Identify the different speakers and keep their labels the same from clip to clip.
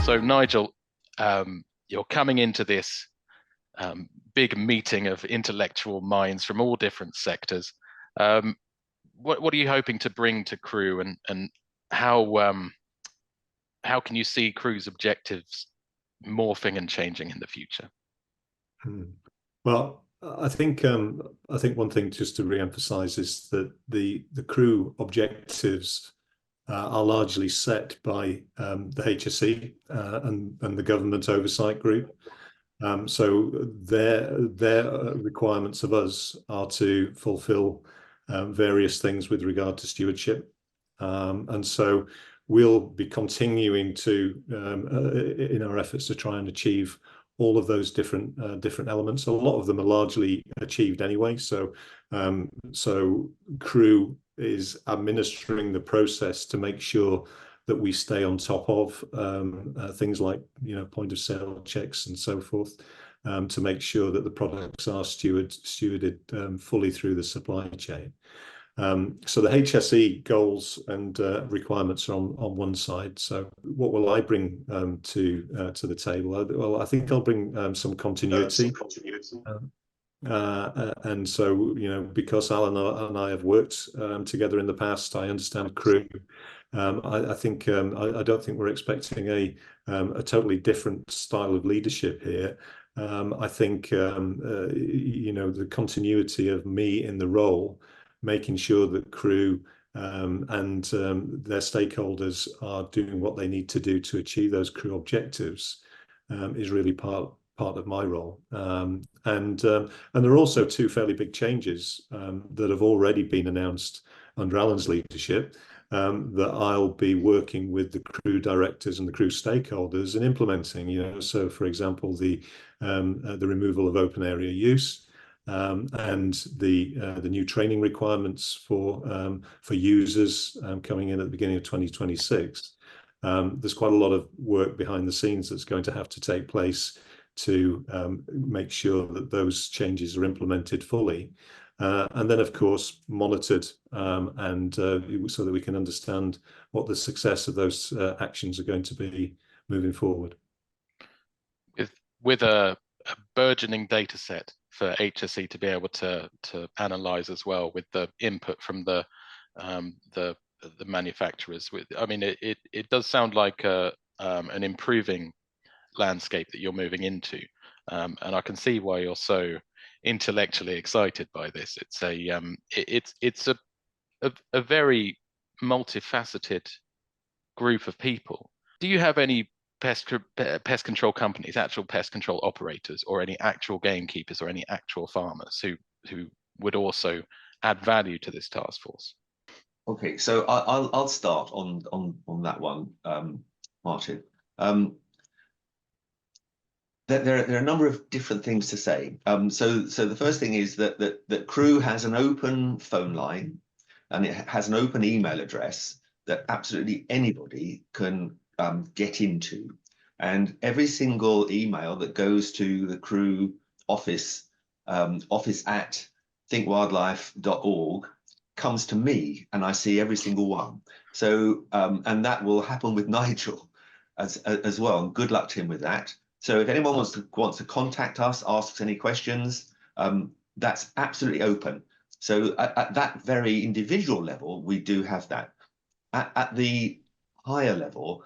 Speaker 1: So Nigel, you're coming into this big meeting of intellectual minds from all different sectors. What are you hoping to bring to CRRU, and how can you see CRRU's objectives morphing and changing in the future?
Speaker 2: Well, I think one thing just to re-emphasize is that the CRRU objectives are largely set by the HSE and the government oversight group. So their requirements of us are to fulfill various things with regard to stewardship, and so we'll be continuing to in our efforts to try and achieve all of those different elements. A lot of them are largely achieved anyway. So CRRU is administering the process to make sure that we stay on top of things like point of sale checks and so forth, to make sure that the products are stewarded fully through the supply chain. So the HSE goals and requirements are on one side. So what will I bring to the table? Well, I think I'll bring some continuity. And so, because Alan and I have worked together in the past, I understand CRRU. I think I don't think we're expecting a totally different style of leadership here. I think the continuity of me in the role, making sure that CRRU and their stakeholders are doing what they need to do to achieve those CRRU objectives, is really part of my role. And there are also two fairly big changes that have already been announced under Alan's leadership, that I'll be working with the CRRU directors and the CRRU stakeholders and implementing. So for example, the removal of open area use, and the new training requirements for users coming in at the beginning of 2026. There's quite a lot of work behind the scenes that's going to have to take place to make sure that those changes are implemented fully, and then of course monitored, and so that we can understand what the success of those actions are going to be moving forward.
Speaker 1: With a burgeoning data set for HSE to be able to analyze as well, with the input from the manufacturers. It does sound like an improving landscape that you're moving into, and I can see why you're so intellectually excited by this. It's a very multifaceted group of people. Do you have any pest control companies, actual pest control operators, or any actual gamekeepers, or any actual farmers who would also add value to this task force?
Speaker 3: Okay, so I'll start on that one, Martin. There are a number of different things to say. So the first thing is that CRRU has an open phone line, and it has an open email address that absolutely anybody can get into. And every single email that goes to the CRRU office, office@thinkwildlife.org, comes to me, and I see every single one. So and that will happen with Nigel as well. And good luck to him with that. So if anyone wants to contact us, ask any questions, that's absolutely open. So at that very individual level, we do have that. At the higher level,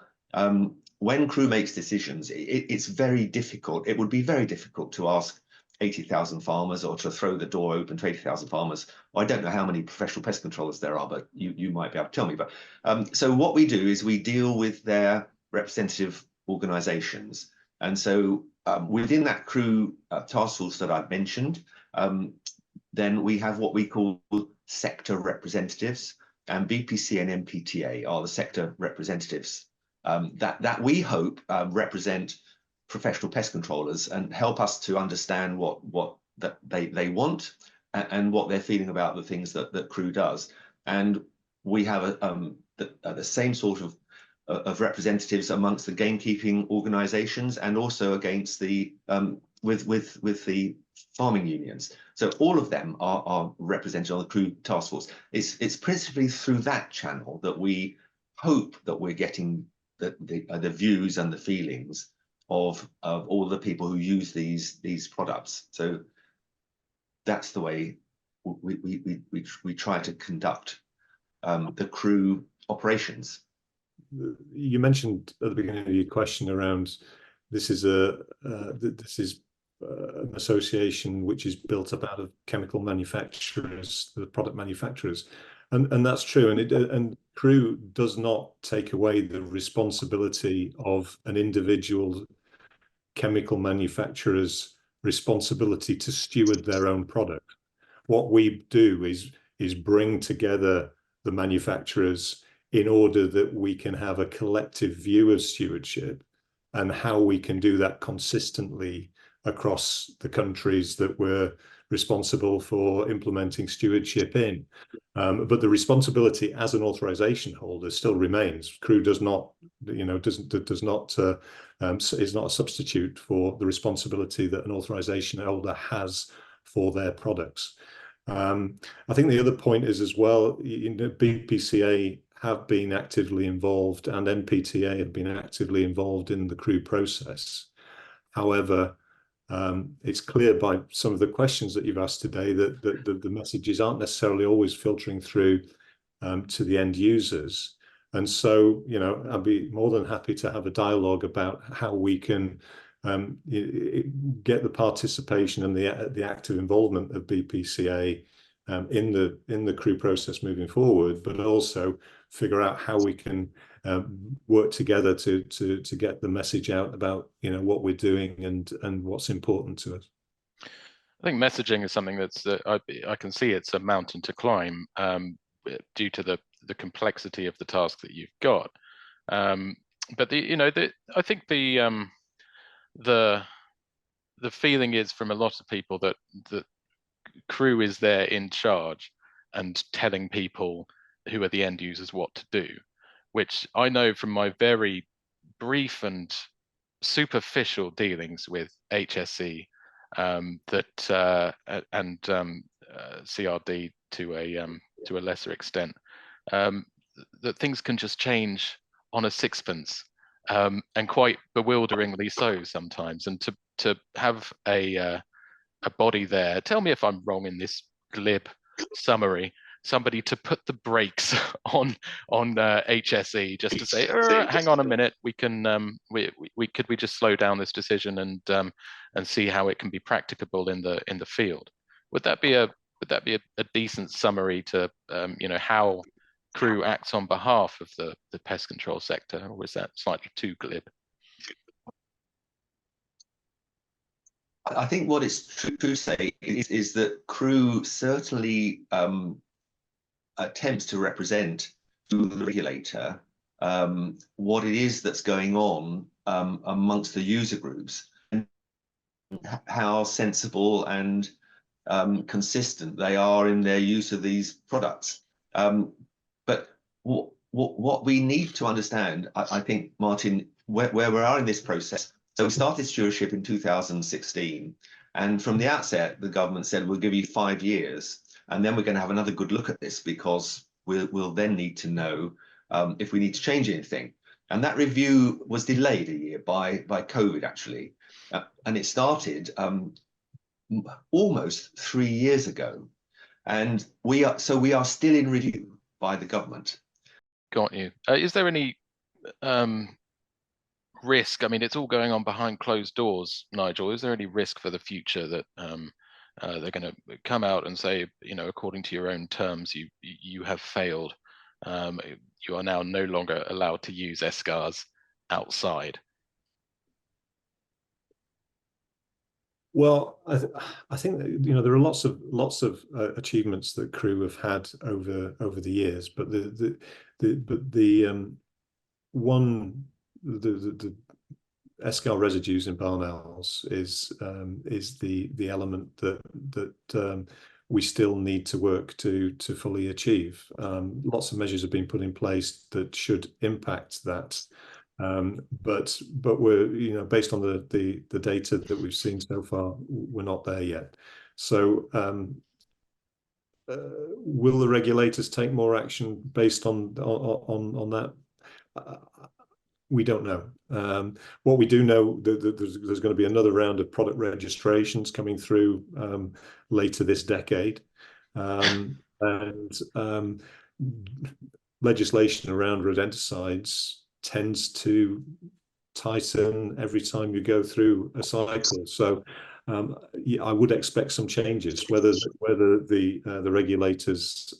Speaker 3: when CRRU makes decisions, it's very difficult. It would be very difficult to ask 80,000 farmers, or to throw the door open to 80,000 farmers. I don't know how many professional pest controllers there are, but you might be able to tell me. But so what we do is we deal with their representative organizations. And so within that CRRU task force that I've mentioned, then we have what we call sector representatives, and BPCA and MPTA are the sector representatives that we hope represent professional pest controllers and help us to understand what they want, and what they're feeling about the things that CRRU does. And we have the same sort of representatives amongst the gamekeeping organizations, and also against the with the farming unions. So all of them are represented on the CRRU task force. It's principally through that channel that we hope that we're getting the views and the feelings of all the people who use these products. So that's the way we try to conduct the CRRU operations.
Speaker 2: You mentioned at the beginning of your question around this is an association which is built up out of chemical manufacturers, the product manufacturers, and that's true. And CRRU does not take away the responsibility of an individual chemical manufacturer's responsibility to steward their own product. What we do is bring together the manufacturers in order that we can have a collective view of stewardship and how we can do that consistently across the countries that we're responsible for implementing stewardship in. But the responsibility as an authorization holder still remains. CRRU does not, is not a substitute for the responsibility that an authorization holder has for their products. I think the other point is as well, BPCA have been actively involved and NPTA have been actively involved in the CRRU process. However, it's clear by some of the questions that you've asked today that the messages aren't necessarily always filtering through to the end users. And so, I'd be more than happy to have a dialogue about how we can get the participation and the active involvement of BPCA in the CRRU process moving forward, but also figure out how we can work together to get the message out about what we're doing and what's important to us.
Speaker 1: I think messaging is something that's I can see it's a mountain to climb due to the complexity of the task that you've got. But I think the feeling is from a lot of people that CRRU is there in charge and telling people who are the end users what to do, which I know from my very brief and superficial dealings with HSE and CRD to a lesser extent, that things can just change on a sixpence, and quite bewilderingly so sometimes. And to have a body there, tell me if I'm wrong in this glib summary, somebody to put the brakes on HSE just to say, hang on a minute, we can could we just slow down this decision and see how it can be practicable in the field? Would that be a decent summary to how CRRU acts on behalf of the pest control sector, or is that slightly too glib?
Speaker 3: I think what is true to say is that CRRU certainly attempts to represent to the regulator what it is that's going on amongst the user groups, and how sensible and consistent they are in their use of these products. But what we need to understand, I think, Martin, where we are in this process. So we started stewardship in 2016, and from the outset, the government said, we'll give you 5 years, and then we're going to have another good look at this, because we'll then need to know if we need to change anything. And that review was delayed a year by COVID, actually. And it started almost 3 years ago. And we are still in review by the government.
Speaker 1: Got you. Is there any risk? I mean, it's all going on behind closed doors, Nigel. Is there any risk for the future that they're going to come out and say, according to your own terms, you have failed. You are now no longer allowed to use escars outside?
Speaker 2: Well, I think that, there are lots of achievements that CRRU have had over the years, but the escar residues in barn owls is the element that we still need to work to fully achieve. Lots of measures have been put in place that should impact that. But we're, based on the data that we've seen so far, we're not there yet. So will the regulators take more action based on that? we don't know. What we do know, there's going to be another round of product registrations coming through later this decade. And legislation around rodenticides tends to tighten every time you go through a cycle. So yeah, I would expect some changes. Whether the regulators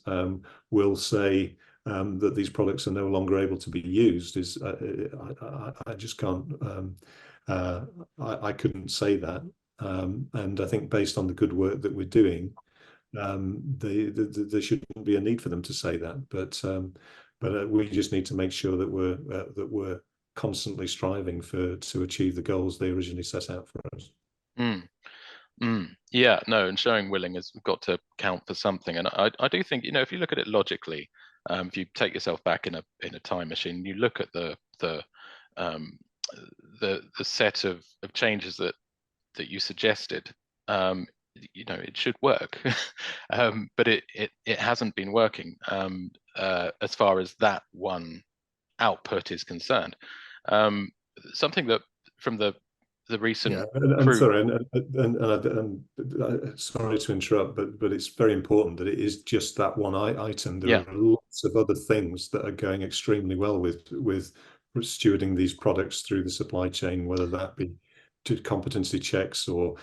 Speaker 2: will say that these products are no longer able to be used is I just can't. I couldn't say that. And I think based on the good work that we're doing, there shouldn't be a need for them to say that. But we just need to make sure that we're constantly striving to achieve the goals they originally set out for us.
Speaker 1: Yeah, no, and showing willing has got to count for something. And I do think, if you look at it logically, if you take yourself back in a time machine, you look at the set of changes that you suggested, it should work. But it hasn't been working as far as that one output is concerned. Something that from the recent
Speaker 2: sorry, sorry to interrupt, but it's very important that it is just that one item. There are lots of other things that are going extremely well with stewarding these products through the supply chain, whether that be to competency checks or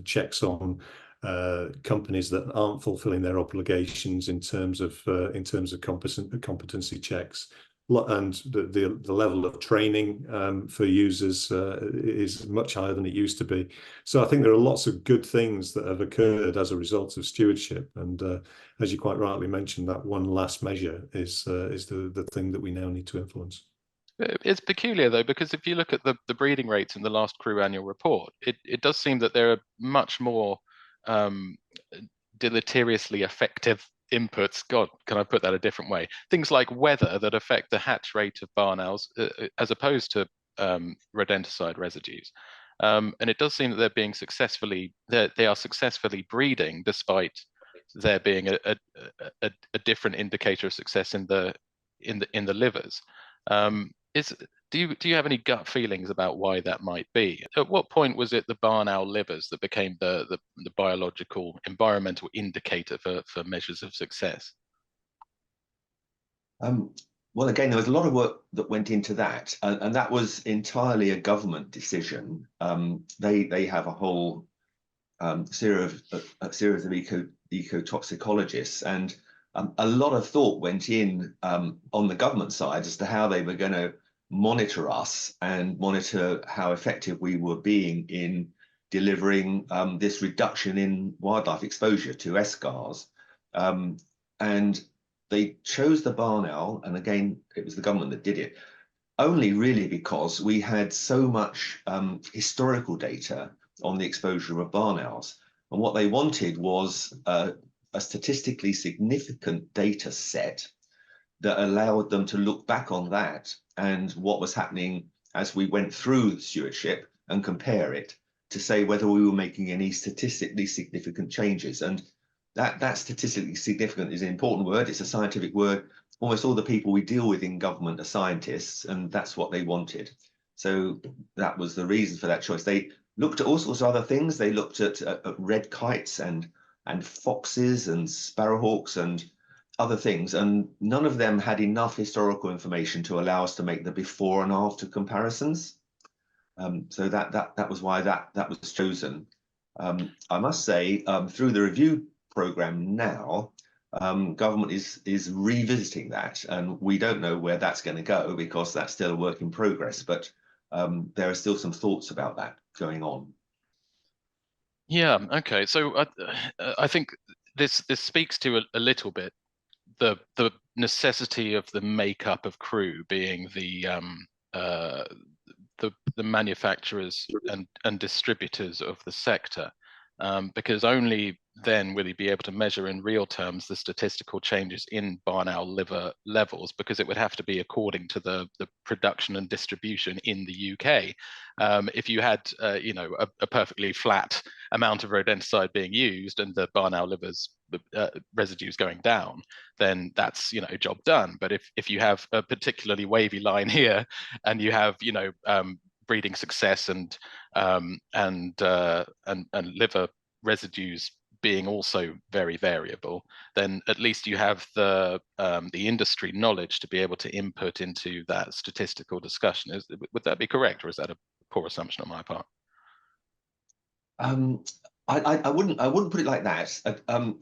Speaker 2: checks on companies that aren't fulfilling their obligations in terms of competency checks. And the level of training for users is much higher than it used to be. So I think there are lots of good things that have occurred as a result of stewardship. And as you quite rightly mentioned, that one last measure is the thing that we now need to influence.
Speaker 1: It's peculiar, though, because if you look at the breeding rates in the last CRRU annual report, it does seem that there are much more deleteriously effective inputs. God, can I put that a different way? Things like weather that affect the hatch rate of barn owls, as opposed to rodenticide residues. And it does seem that they're being they are successfully breeding, despite there being a different indicator of success in the livers. Do you have any gut feelings about why that might be? At what point was it the barn owl livers that became the biological environmental indicator for measures of success?
Speaker 3: Well, again, there was a lot of work that went into that, and that was entirely a government decision. They have a whole series of ecotoxicologists, and a lot of thought went in on the government side as to how they were going to monitor us and monitor how effective we were being in delivering this reduction in wildlife exposure to escars. And they chose the barn owl, and again, it was the government that did it, only really because we had so much historical data on the exposure of barn owls. And what they wanted was a statistically significant data set that allowed them to look back on that and what was happening as we went through stewardship and compare it to say whether we were making any statistically significant changes. And that statistically significant is an important word. It's a scientific word. Almost all the people we deal with in government are scientists, and that's what they wanted. So that was the reason for that choice. They looked at all sorts of other things. They looked at red kites and foxes and sparrowhawks and other things, and none of them had enough historical information to allow us to make the before and after comparisons. So that was why that was chosen. I must say, through the review program now, government is revisiting that, and we don't know where that's going to go because that's still a work in progress. But there are still some thoughts about that going on.
Speaker 1: Yeah. Okay. So I think this speaks to a little bit the necessity of the makeup of CRRU being the manufacturers and distributors of the sector, because only then will he be able to measure in real terms the statistical changes in barn owl liver levels, because it would have to be according to the production and distribution in the UK. If you had a perfectly flat amount of rodenticide being used and the barn owl livers residues going down, then that's, you know, job done. But if you have a particularly wavy line here, and you have, you know, breeding success and liver residues being also very variable, then at least you have the industry knowledge to be able to input into that statistical discussion. Would that be correct, or is that a poor assumption on my part?
Speaker 3: I wouldn't put it like that.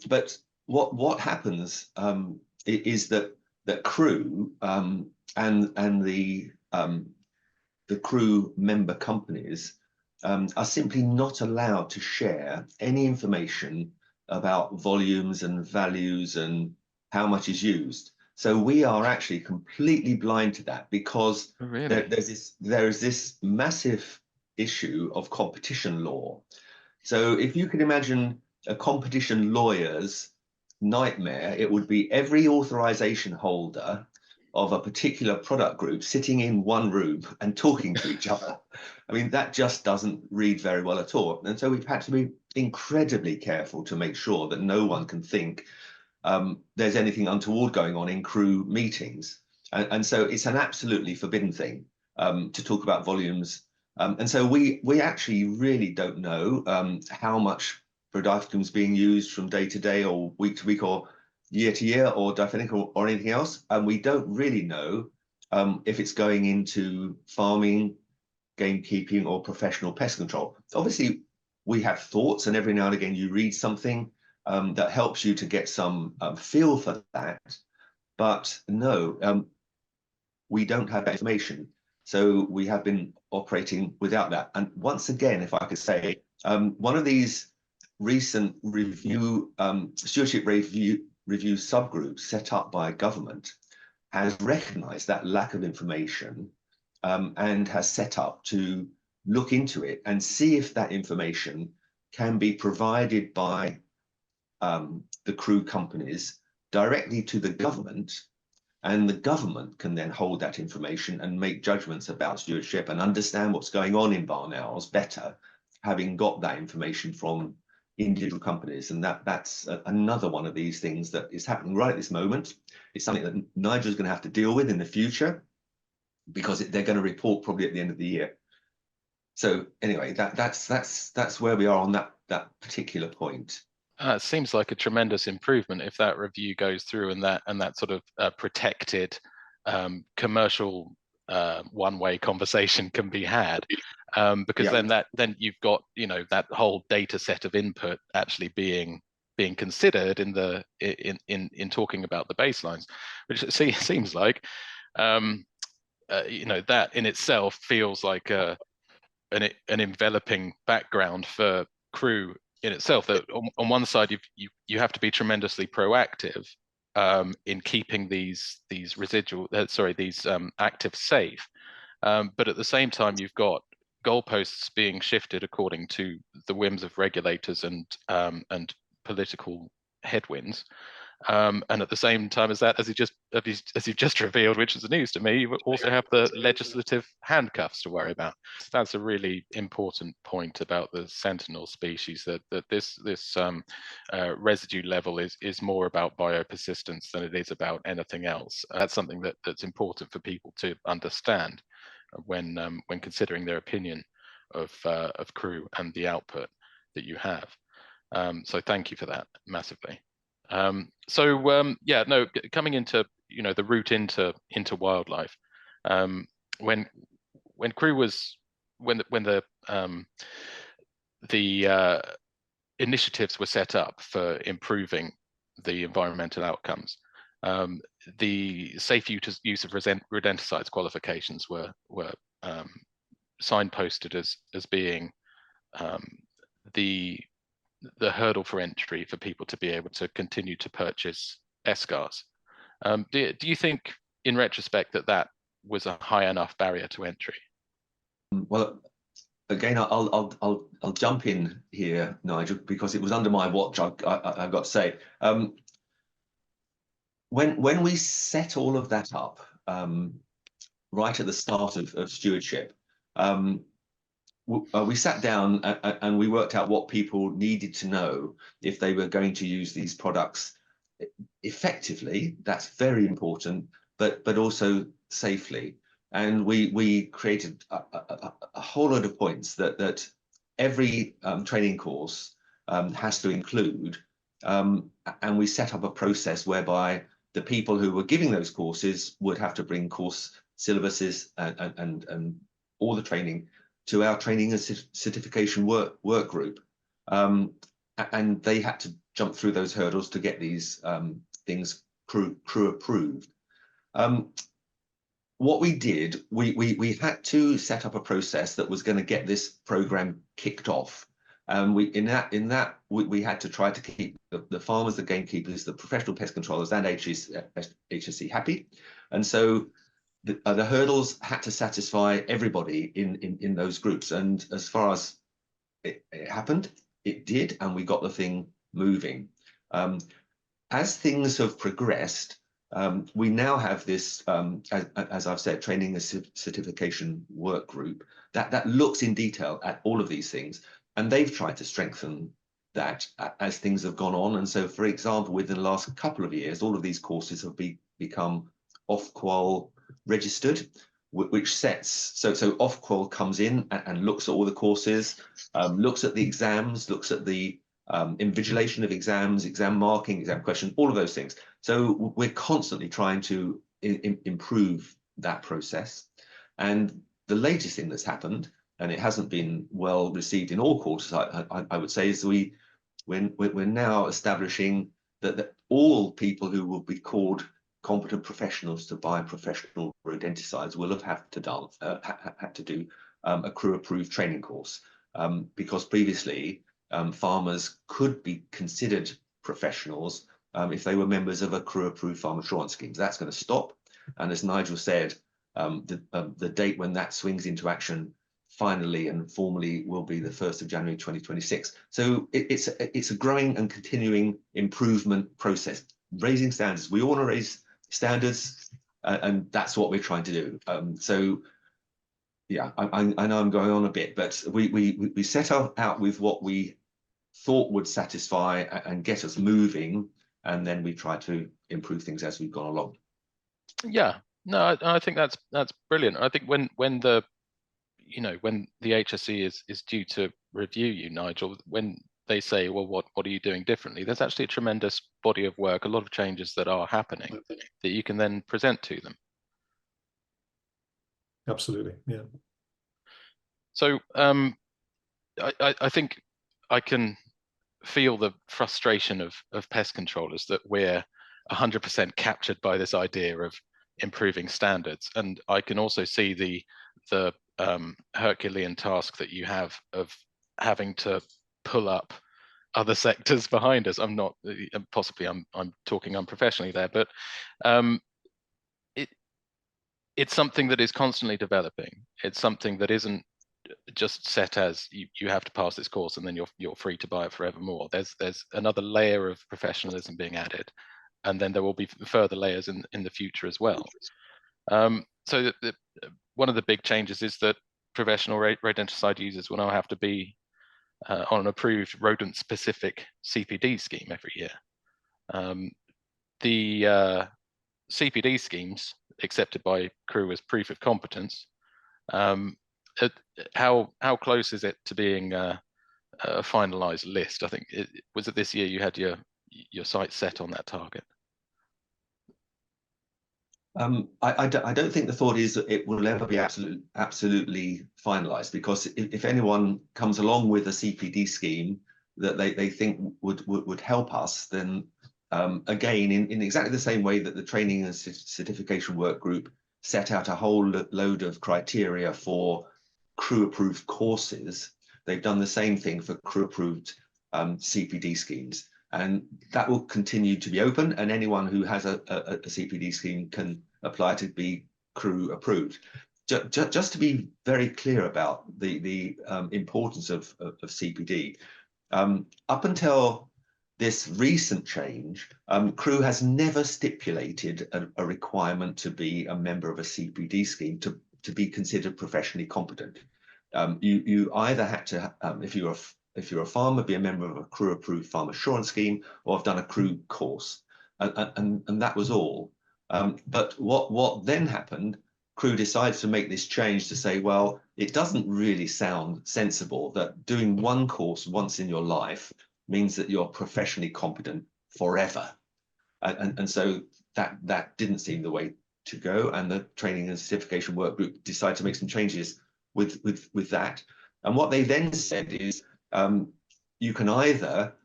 Speaker 3: But what happens is that CRRU and the CRRU member companies are simply not allowed to share any information about volumes and values and how much is used. So we are actually completely blind to that, because
Speaker 1: Really?
Speaker 3: there is this massive issue of competition law. So if you can imagine a competition lawyer's nightmare, it would be every authorization holder of a particular product group sitting in one room and talking to each other. I mean, that just doesn't read very well at all. And so we've had to be incredibly careful to make sure that no one can think there's anything untoward going on in CRRU meetings. And so it's an absolutely forbidden thing to talk about volumes. And so we actually really don't know how much difenacum is being used from day to day or week to week or year to year, or difenacum or anything else. And we don't really know if it's going into farming, gamekeeping, or professional pest control. Obviously, we have thoughts, and every now and again you read something that helps you to get some feel for that. But no, we don't have that information. So we have been operating without that. And once again, if I could say, one of these recent stewardship review subgroups set up by government has recognized that lack of information and has set up to look into it and see if that information can be provided by the CRRU companies directly to the government, and the government can then hold that information and make judgments about stewardship and understand what's going on in barn owls better, having got that information from individual companies. And that's another one of these things that is happening right at this moment. It's something that Nigel's going to have to deal with in the future, because they're going to report probably at the end of the year. So anyway, that's where we are on that particular point.
Speaker 1: It seems like a tremendous improvement if that review goes through, and that sort of protected commercial one-way conversation can be had, because then you've got, you know, that whole data set of input actually being considered in talking about the baselines, which it seems like you know, that in itself feels like an enveloping background for CRRU in itself. That on one side you have to be tremendously proactive in keeping these actives safe, but at the same time you've got goalposts being shifted according to the whims of regulators and political headwinds. And at the same time as that, as you've just revealed, which is news to me, you also have the legislative handcuffs to worry about. That's a really important point about the sentinel species, that this residue level is more about biopersistence than it is about anything else. That's something that's important for people to understand when considering their opinion of CRRU and the output that you have. So thank you for that massively. Coming into, you know, the route into wildlife, when CRRU was, when the initiatives were set up for improving the environmental outcomes, the safe use of rodenticides qualifications were signposted as being the hurdle for entry for people to be able to continue to purchase SCARs. Do you think, in retrospect, that was a high enough barrier to entry?
Speaker 3: Well, again, I'll jump in here, Nigel, because it was under my watch. I've got to say, when we set all of that up right at the start of stewardship, we sat down and we worked out what people needed to know if they were going to use these products effectively. That's very important, but also safely. And we created a whole load of points that every training course has to include, and we set up a process whereby the people who were giving those courses would have to bring course syllabuses and all the training to our training and certification work group, and they had to jump through those hurdles to get these things CRRU approved. What we did, we had to set up a process that was going to get this program kicked off. In that we had to try to keep the farmers, the gamekeepers, the professional pest controllers, and HSE happy, and so the hurdles had to satisfy everybody in those groups. And as far as it happened, it did, and we got the thing moving. As things have progressed, we now have this, as I've said, training and certification work group that looks in detail at all of these things, and they've tried to strengthen that as things have gone on. And so, for example, within the last couple of years, all of these courses have become Ofqual registered, which sets, so Ofqual comes in and looks at all the courses, looks at the exams, looks at the invigilation of exams, exam marking, exam question, all of those things. So we're constantly trying to improve that process. And the latest thing that's happened, and it hasn't been well received in all courses, I would say, is we're now establishing that all people who will be called competent professionals to buy professional rodenticides will have had to do a CRRU approved training course, because previously farmers could be considered professionals if they were members of a CRRU approved farm assurance scheme. That's going to stop, and as Nigel said, the date when that swings into action finally and formally will be the 1st of January 2026. So it's a growing and continuing improvement process, raising standards. We all want to raise standards, and that's what we're trying to do. So yeah, I know I'm going on a bit, but we set out with what we thought would satisfy and get us moving, and then we try to improve things as we've gone along.
Speaker 1: Yeah, no, I think that's brilliant. I think when the HSE is due to review you, Nigel, when they say, well, what are you doing differently? There's actually a tremendous body of work, a lot of changes that are happening that you can then present to them.
Speaker 2: Absolutely, yeah.
Speaker 1: So I think I can feel the frustration of pest controllers that we're 100% captured by this idea of improving standards, and I can also see the Herculean task that you have of having to pull up other sectors behind us. I'm not, possibly I'm talking unprofessionally there, but it's something that is constantly developing. It's something that isn't just set as you have to pass this course and then you're free to buy it forevermore. There's another layer of professionalism being added, and then there will be further layers in the future as well. So one of the big changes is that professional rodenticide users will now have to be on an approved rodent-specific CPD scheme every year. The CPD schemes accepted by CRRU as proof of competence, how close is it to being a finalised list? I think was it this year you had your sights set on that target?
Speaker 3: I don't think the thought is that it will ever be absolutely finalised, because if anyone comes along with a CPD scheme that they think would help us, then again, in exactly the same way that the training and certification work group set out a whole load of criteria for CRRU approved courses, they've done the same thing for CRRU approved CPD schemes. And that will continue to be open, and anyone who has a CPD scheme can apply to be CRRU approved. Just to be very clear about the importance of CPD, up until this recent change, CRRU has never stipulated a requirement to be a member of a CPD scheme to be considered professionally competent. You either had to, if you're a farmer, be a member of a CRRU approved farm assurance scheme, or have done a CRRU course, and that was all. But what then happened? CRRU decided to make this change to say, well, it doesn't really sound sensible that doing one course once in your life means that you're professionally competent forever. And so that didn't seem the way to go. And the training and certification work group decided to make some changes with that. And what they then said is, you can either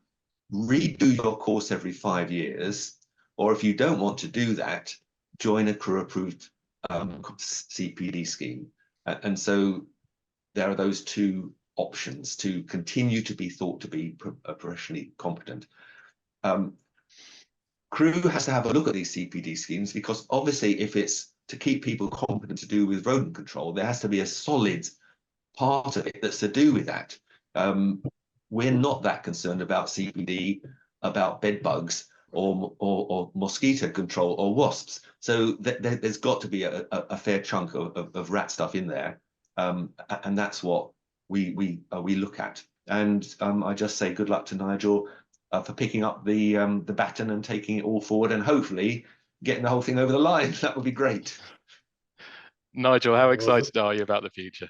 Speaker 3: redo your course every 5 years, or if you don't want to do that, join a CRRU approved CPD scheme. And so there are those two options to continue to be thought to be professionally competent. CRRU has to have a look at these CPD schemes, because obviously if it's to keep people competent to do with rodent control, there has to be a solid part of it that's to do with that. We're not that concerned about CPD, about bed bugs or mosquito control or wasps. So there's got to be a fair chunk of rat stuff in there, and that's what we look at. And I just say good luck to Nigel for picking up the baton and taking it all forward, and hopefully getting the whole thing over the line. That would be great.
Speaker 1: Nigel, how excited are you about the future?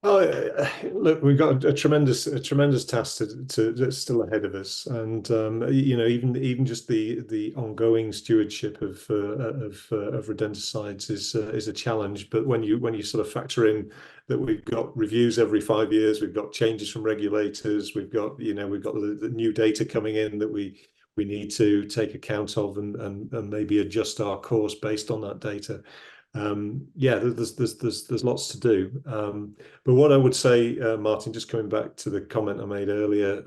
Speaker 2: Oh, look, we've got a tremendous task that's still ahead of us, and you know, even just the ongoing stewardship of rodenticides is a challenge. But when you sort of factor in that we've got reviews every 5 years, we've got changes from regulators, we've got the new data coming in that we need to take account of and maybe adjust our course based on that data. Yeah, there's lots to do. But what I would say, Martin, just coming back to the comment I made earlier,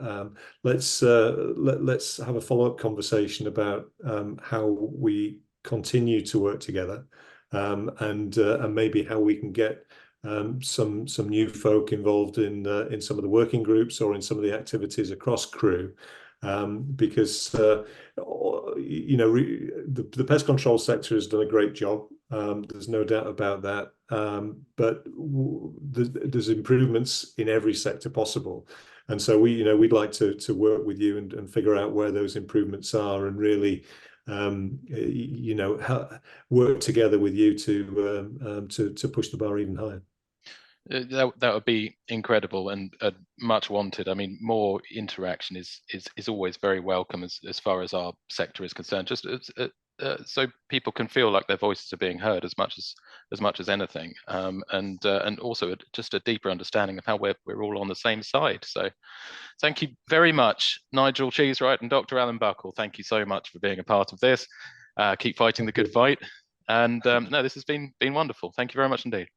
Speaker 2: let's have a follow-up conversation about how we continue to work together, and maybe how we can get some new folk involved in some of the working groups or in some of the activities across CRRU. Because you know, the pest control sector has done a great job. There's no doubt about that. But there's improvements in every sector possible, and so we'd like to work with you and figure out where those improvements are, and really work together with you to push the bar even higher.
Speaker 1: That would be incredible and much wanted. I mean, more interaction is always very welcome as far as our sector is concerned. Just so people can feel like their voices are being heard as much as anything, and also just a deeper understanding of how we're all on the same side. So, thank you very much, Nigel Cheesewright and Dr. Alan Buckle. Thank you so much for being a part of this. Keep fighting the good fight. And no, this has been wonderful. Thank you very much indeed.